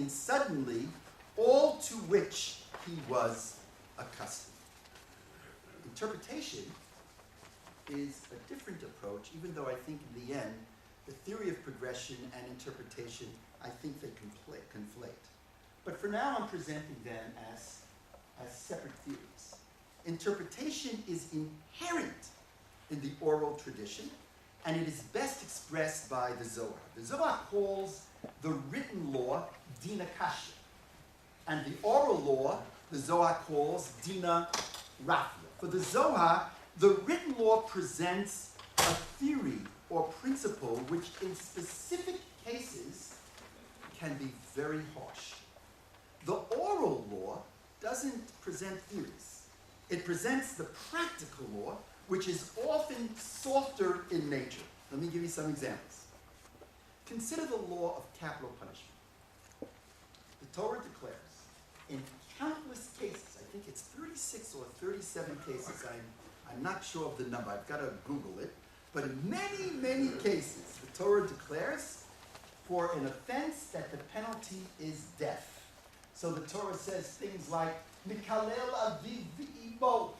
something suddenly, all to which he was accustomed. Interpretation is a different approach, even though I think in the end, the theory of progression and interpretation, I think they conflate. But for now, I'm presenting them as separate theories. Interpretation is inherent in the oral tradition, and it is best expressed by the Zohar. The Zohar calls the written law Dina Kashya, and the oral law, the Zohar calls Dina Rafia. For the Zohar, the written law presents a theory or principle which in specific cases can be very harsh. The oral law doesn't present theories. It presents the practical law, which is often softer in nature. Let me give you some examples. Consider the law of capital punishment. The Torah declares in countless cases, I think it's 36 or 37 cases, I'm not sure of the number, I've got to Google it, but in many, many cases, the Torah declares for an offense that the penalty is death. So the Torah says things like, Mikalel aviv v'imo,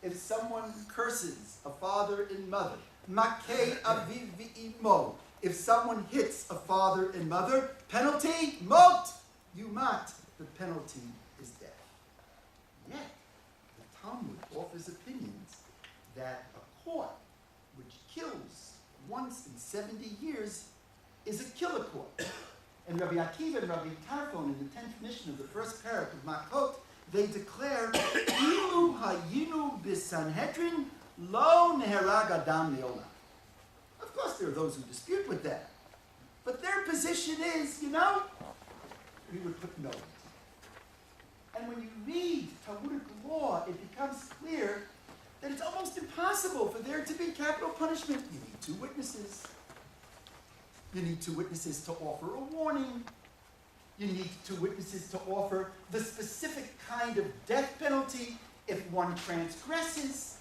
if someone curses a father and mother. Makei aviv v'imo, if someone hits a father and mother. Penalty, mot, yumat, the penalty is death. Yet, the Talmud offers opinions that a court which kills once in 70 years is a killer court. And Rabbi Akiva and Rabbi Tarfon in the 10th mission of the first parak of Makot, they declare, Ilu hayinu b'Sanhedrin lo neherag adam le'olam. Of course, there are those who dispute with that. But their position is, we would put no. And when you read Talmudic law, it becomes clear that it's almost impossible for there to be capital punishment. You need two witnesses. You need two witnesses to offer a warning. You need two witnesses to offer the specific kind of death penalty if one transgresses.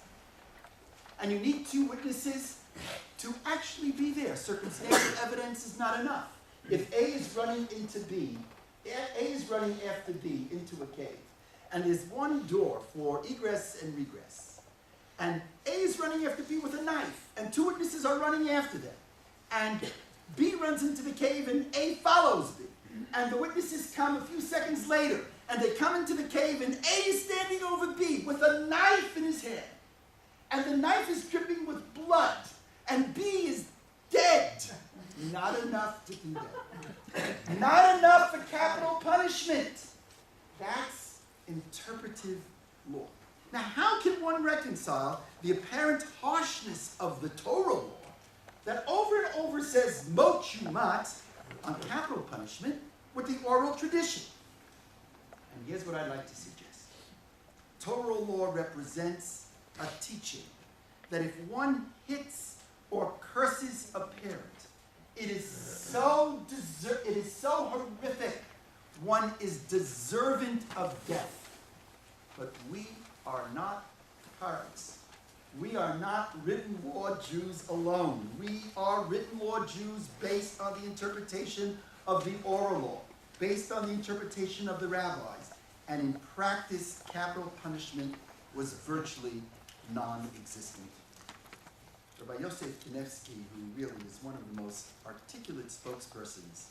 And you need two witnesses to actually be there. Circumstantial evidence is not enough. If A is running into B, A is running after B into a cave, and there's one door for egress and regress, and A is running after B with a knife, and two witnesses are running after them, and B runs into the cave and A follows B. And the witnesses come a few seconds later, and they come into the cave, and A is standing over B with a knife in his hand. And the knife is dripping with blood, and B is dead. Not enough to do that. Not enough for capital punishment. That's interpretive law. Now, how can one reconcile the apparent harshness of the Torah law that over and over says mot yumat on capital punishment with the oral tradition? And here's what I'd like to suggest. Torah law represents a teaching that if one hits or curses a parent, it is so horrific, one is deserving of death. But we are not parents. We are not written law Jews alone. We are written law Jews based on the interpretation of the oral law, based on the interpretation of the rabbis. And in practice, capital punishment was virtually non-existent. Rabbi Yosef Kanevsky, who really is one of the most articulate spokespersons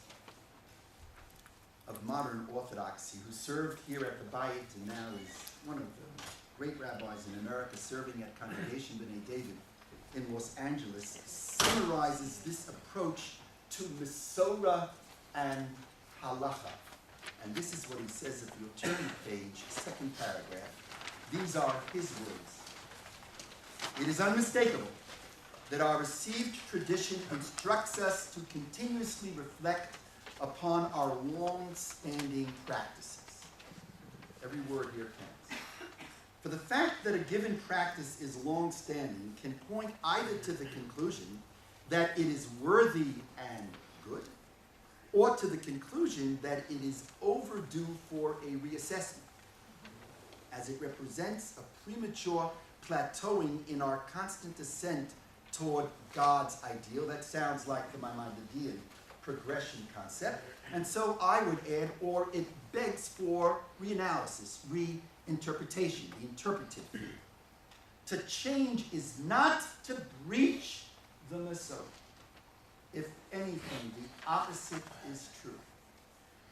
of modern Orthodoxy, who served here at the Bayit and now is one of the great rabbis in America serving at Congregation B'nai David in Los Angeles, summarizes this approach to Mesorah and Halacha. And this is what he says if you'll turn the page, second paragraph. These are his words. It is unmistakable that our received tradition instructs us to continuously reflect upon our long-standing practices. Every word here counts. For the fact that a given practice is long-standing can point either to the conclusion that it is worthy and good, or to the conclusion that it is overdue for a reassessment, as it represents a premature plateauing in our constant ascent toward God's ideal. That sounds like the Maimonidean progression concept. And so I would add, or it begs for reanalysis, reinterpretation, the interpretive view. To change is not to breach the Masorah. If anything, the opposite is true.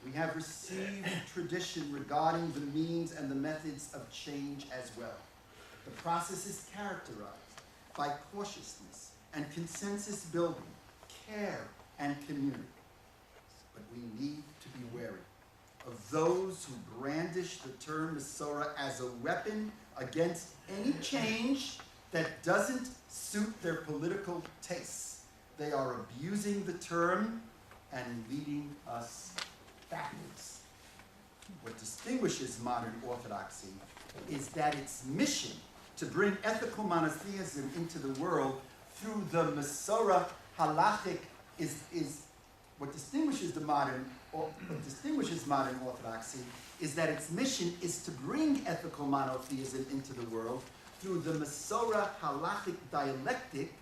We have received tradition regarding the means and the methods of change as well. The process is characterized by cautiousness and consensus building, care and community. But we need to be wary of those who brandish the term Masorah as a weapon against any change that doesn't suit their political tastes. They are abusing the term and leading us backwards. What distinguishes modern Orthodoxy is that its mission to bring ethical monotheism into the world through the Masorah halachic is what distinguishes modern Orthodoxy is that its mission is to bring ethical monotheism into the world through the Masorah halachic dialectic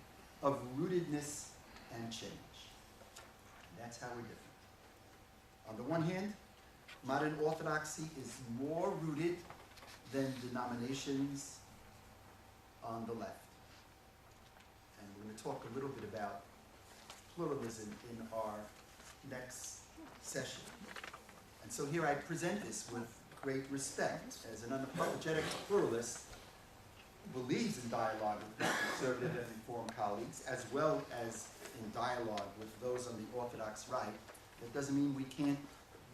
of rootedness and change. And that's how we're different. On the one hand, modern Orthodoxy is more rooted than denominations on the left. And we're going to talk a little bit about pluralism in our next session. And so here I present this with great respect as an unapologetic pluralist who believes in dialogue with conservative and reform colleagues, as well as in dialogue with those on the Orthodox right. That doesn't mean we can't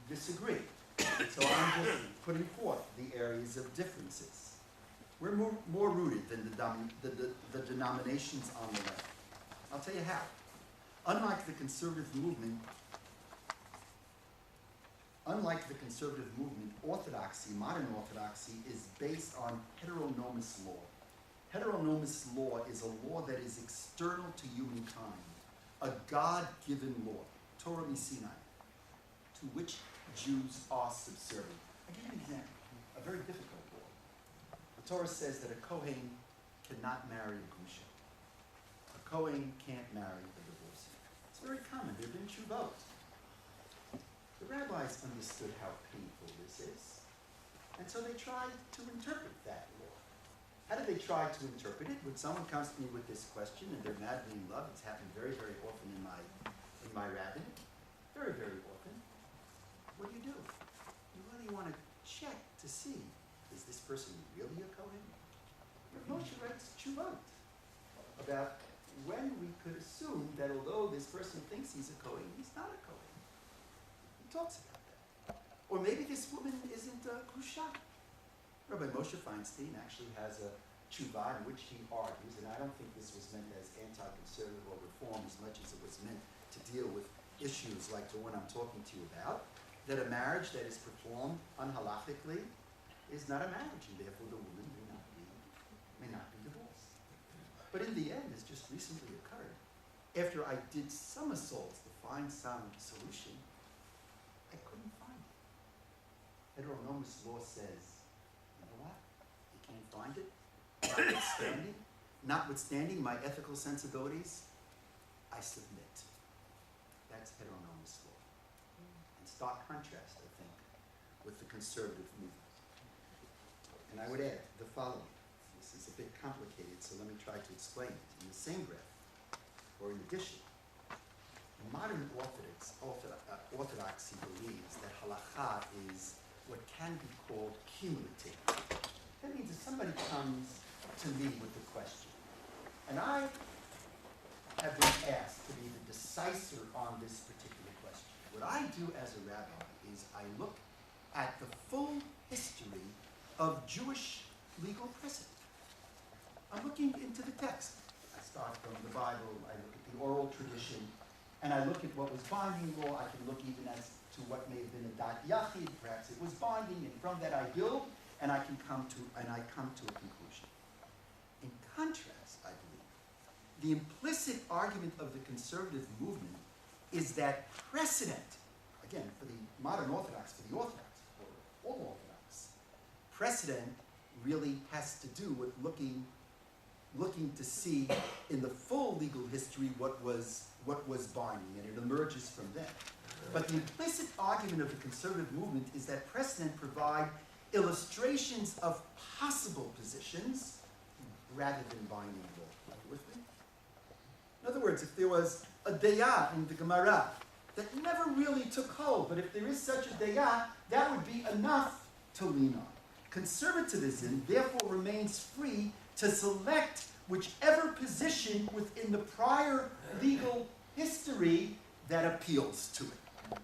disagree. So I'm just putting forth the areas of differences. We're more rooted than the denominations on the left. I'll tell you how. Unlike the conservative movement, Orthodoxy, modern Orthodoxy, is based on heteronomous law. Heteronomous law is a law that is external to humankind, a God-given law, Torah Sinai, to which Jews are subservient. I'll give you an example, a very difficult law. The Torah says that a Kohen cannot marry a Grusha. A Kohen can't marry a divorcee. It's very common. There have been tshuvot. The rabbis understood how painful this is, and so they tried to interpret that law. How did they try to interpret it? When someone comes to me with this question and they're madly in love, it's happened very, very often in my rabbinate, very, very often. What do? You really want to check to see, is this person really a Kohen? Moshe writes tshuvot about when we could assume that although this person thinks he's a Kohen, he's not a Kohen. He talks about that. Or maybe this woman isn't a Grusha. Rabbi Moshe Feinstein actually has a tshuva in which he argues, and I don't think this was meant as anti-conservative or reform as much as it was meant to deal with issues like the one I'm talking to you about, that a marriage that is performed unhalachically is not a marriage, and therefore the woman may not be divorced. But in the end, it's just recently occurred. After I did somersaults to find some solution, I couldn't find it. Heteronomous law says, you know what? You can't find it. Notwithstanding my ethical sensibilities, I submit. That's heteronomous law. In stark contrast, I think, with the conservative movement. And I would add the following. This is a bit complicated, so let me try to explain it. In the same breath, or in addition, modern Orthodoxy believes that halakha is what can be called cumulative. That means if somebody comes to me with a question, and I have been asked to be the decisor on this particular question, what I do as a rabbi is I look at the full history of Jewish legal precedent. I'm looking into the text. I start from the Bible, I look at the oral tradition, and I look at what was binding law. I can look even as to what may have been a dat yachid, perhaps it was binding, and from that I build, and I come to a conclusion. In contrast, I believe, the implicit argument of the conservative movement is that precedent, again, for the modern Orthodox, for the Orthodox, for all Orthodox, precedent really has to do with looking looking to see in the full legal history what was binding, and it emerges from them. But the implicit argument of the conservative movement is that precedent provide illustrations of possible positions rather than binding law. Are you with me? In other words, if there was a dayah in the Gemara that never really took hold, but if there is such a dayah, that would be enough to lean on. Conservatism, therefore, remains free to select whichever position within the prior legal history that appeals to it.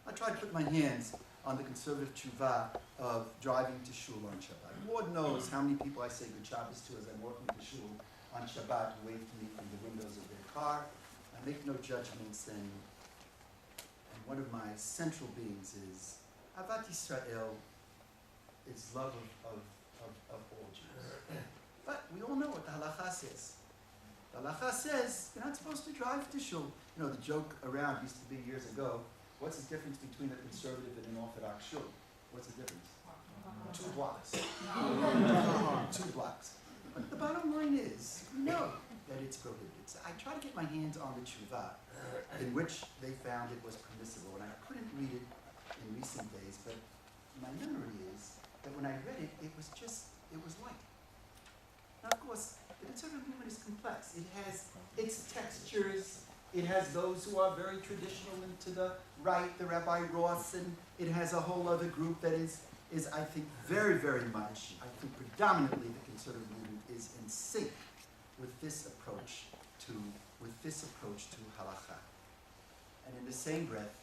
I try to put my hands on the conservative tshuva of driving to shul on Shabbat. Lord knows how many people I say good Shabbos to as I'm walking to shul on Shabbat, wave to me from the windows of their car. I make no judgments, and one of my central beings is Avat Yisrael, is love of all Jews. But we all know what the halacha says. The halacha says you're not supposed to drive to shul. You know, the joke around used to be years ago, what's the difference between a conservative and an Orthodox shul? What's the difference? 2 blocks. 2 blocks. But the bottom line is, we know that it's prohibited. So I try to get my hands on the tshuva, in which they found it was permissible. And I couldn't read it in recent days, but my memory is that when I read it, it was light. Now, of course, the conservative movement is complex. It has its textures. It has those who are very traditional and to the right, the Rabbi Ross, and it has a whole other group that is I think, very, very much, I think predominantly the conservative movement is in sync with this approach to halacha. And in the same breath,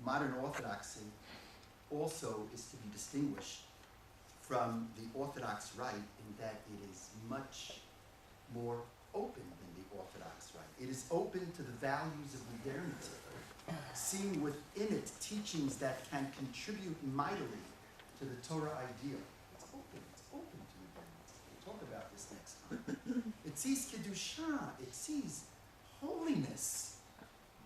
modern orthodoxy also is to be distinguished from the Orthodox Right in that it is much more open than the Orthodox Right. It is open to the values of modernity, seeing within it teachings that can contribute mightily to the Torah ideal. It's open to modernity. We'll talk about this next time. It sees Kedusha, it sees holiness,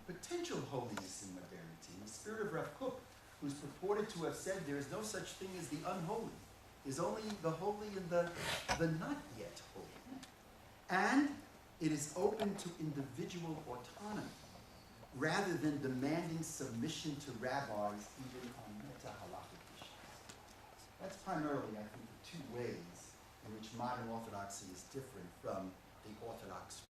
potential holiness in modernity. In the spirit of Rav Kook, who's purported to have said there is no such thing as the unholy. There's only the holy and the not yet holy. And it is open to individual autonomy, rather than demanding submission to rabbis even on meta-halachic issues. That's primarily, I think, the 2 ways in which modern orthodoxy is different from the Orthodox